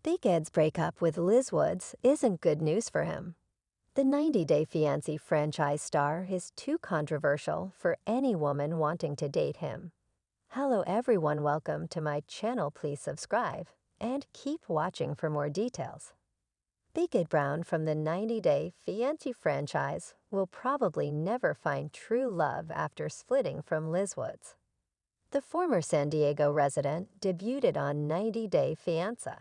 Big Ed's breakup with Liz Woods isn't good news for him. The 90 Day Fiancé franchise star is too controversial for any woman wanting to date him. Hello everyone, welcome to my channel. Please subscribe and keep watching for more details. Big Ed Brown from the 90 Day Fiancé franchise will probably never find true love after splitting from Liz Woods. The former San Diego resident debuted on 90 Day Fiancé.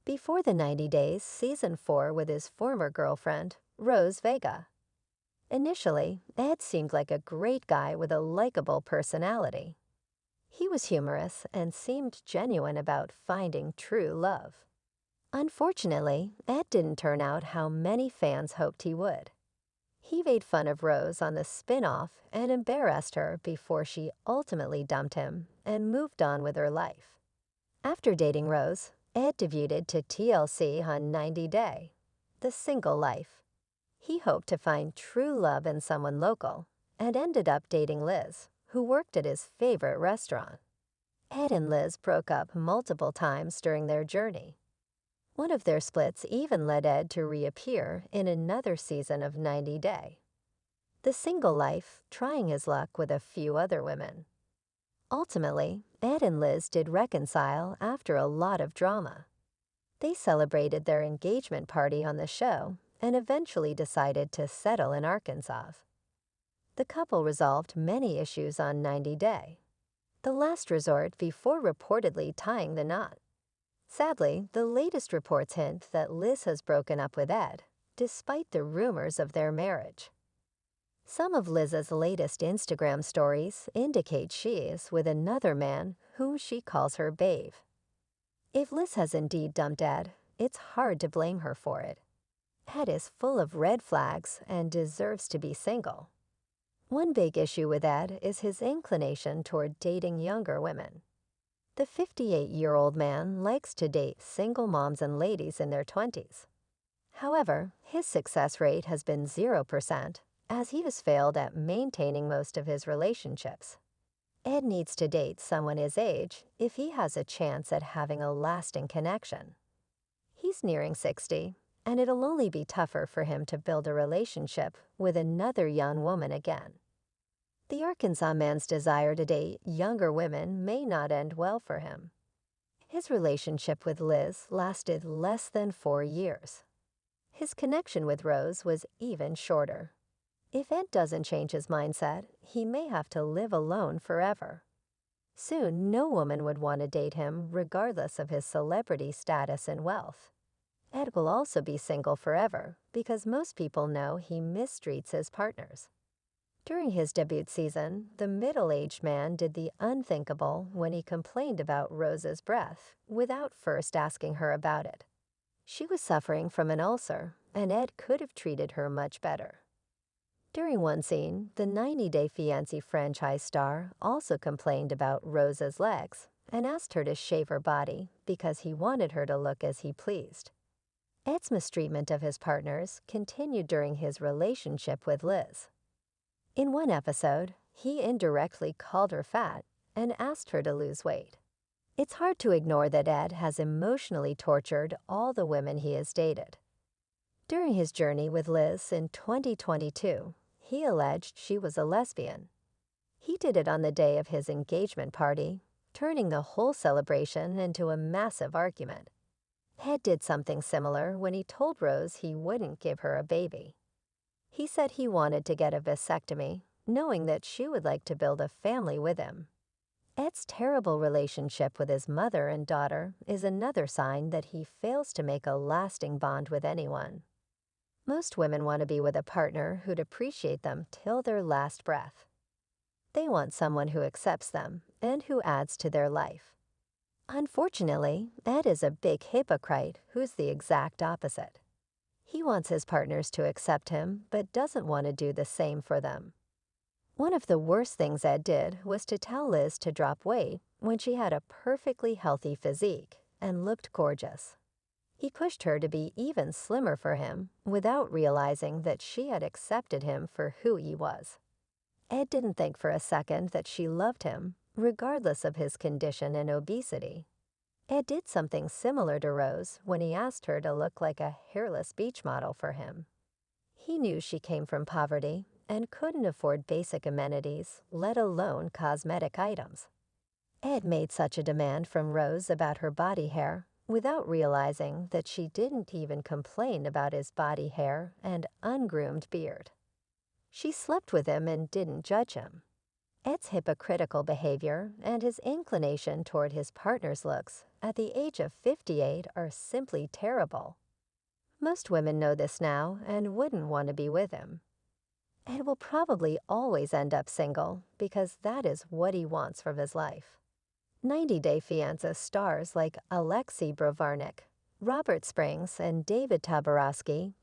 Before the 90 Days, Season 4 with his former girlfriend, Rose Vega. Initially, Ed seemed like a great guy with a likable personality. He was humorous and seemed genuine about finding true love. Unfortunately, Ed didn't turn out how many fans hoped he would. He made fun of Rose on the spin-off and embarrassed her before she ultimately dumped him and moved on with her life. After dating Rose, Ed debuted to TLC on 90 Day, The Single Life. He hoped to find true love in someone local and ended up dating Liz, who worked at his favorite restaurant. Ed and Liz broke up multiple times during their journey. One of their splits even led Ed to reappear in another season of 90 Day, The Single Life, trying his luck with a few other women. Ultimately, Ed and Liz did reconcile after a lot of drama. They celebrated their engagement party on the show and eventually decided to settle in Arkansas. The couple resolved many issues on 90 Day, the last resort before reportedly tying the knot. Sadly, the latest reports hint that Liz has broken up with Ed, despite the rumors of their marriage. Some of Liz's latest Instagram stories indicate she is with another man whom she calls her babe. If Liz has indeed dumped Ed, it's hard to blame her for it. Ed is full of red flags and deserves to be single. One big issue with Ed is his inclination toward dating younger women. The 58-year-old man likes to date single moms and ladies in their 20s. However, his success rate has been 0%, as he has failed at maintaining most of his relationships. Ed needs to date someone his age if he has a chance at having a lasting connection. He's nearing 60, and it'll only be tougher for him to build a relationship with another young woman again. The Arkansas man's desire to date younger women may not end well for him. His relationship with Liz lasted less than 4 years. His connection with Rose was even shorter. If Ed doesn't change his mindset, he may have to live alone forever. Soon, no woman would want to date him regardless of his celebrity status and wealth. Ed will also be single forever because most people know he mistreats his partners. During his debut season, the middle-aged man did the unthinkable when he complained about Rose's breath without first asking her about it. She was suffering from an ulcer, and Ed could have treated her much better. During one scene, the 90 Day Fiancé franchise star also complained about Rose's legs and asked her to shave her body because he wanted her to look as he pleased. Ed's mistreatment of his partners continued during his relationship with Liz. In one episode, he indirectly called her fat and asked her to lose weight. It's hard to ignore that Ed has emotionally tortured all the women he has dated. During his journey with Liz in 2022, he alleged she was a lesbian. He did it on the day of his engagement party, turning the whole celebration into a massive argument. Ed did something similar when he told Rose he wouldn't give her a baby. He said he wanted to get a vasectomy, knowing that she would like to build a family with him. Ed's terrible relationship with his mother and daughter is another sign that he fails to make a lasting bond with anyone. Most women want to be with a partner who'd appreciate them till their last breath. They want someone who accepts them and who adds to their life. Unfortunately, Ed is a big hypocrite who's the exact opposite. He wants his partners to accept him, but doesn't want to do the same for them. One of the worst things Ed did was to tell Liz to drop weight when she had a perfectly healthy physique and looked gorgeous. He pushed her to be even slimmer for him without realizing that she had accepted him for who he was. Ed didn't think for a second that she loved him, regardless of his condition and obesity. Ed did something similar to Rose when he asked her to look like a hairless beach model for him. He knew she came from poverty and couldn't afford basic amenities, let alone cosmetic items. Ed made such a demand from Rose about her body hair without realizing that she didn't even complain about his body hair and ungroomed beard. She slept with him and didn't judge him. Ed's hypocritical behavior and his inclination toward his partner's looks at the age of 58 are simply terrible. Most women know this now and wouldn't want to be with him. Ed will probably always end up single because that is what he wants from his life. 90 Day Fiancé stars like Alexei Brovarnik, Robert Springs, and David Tabarowski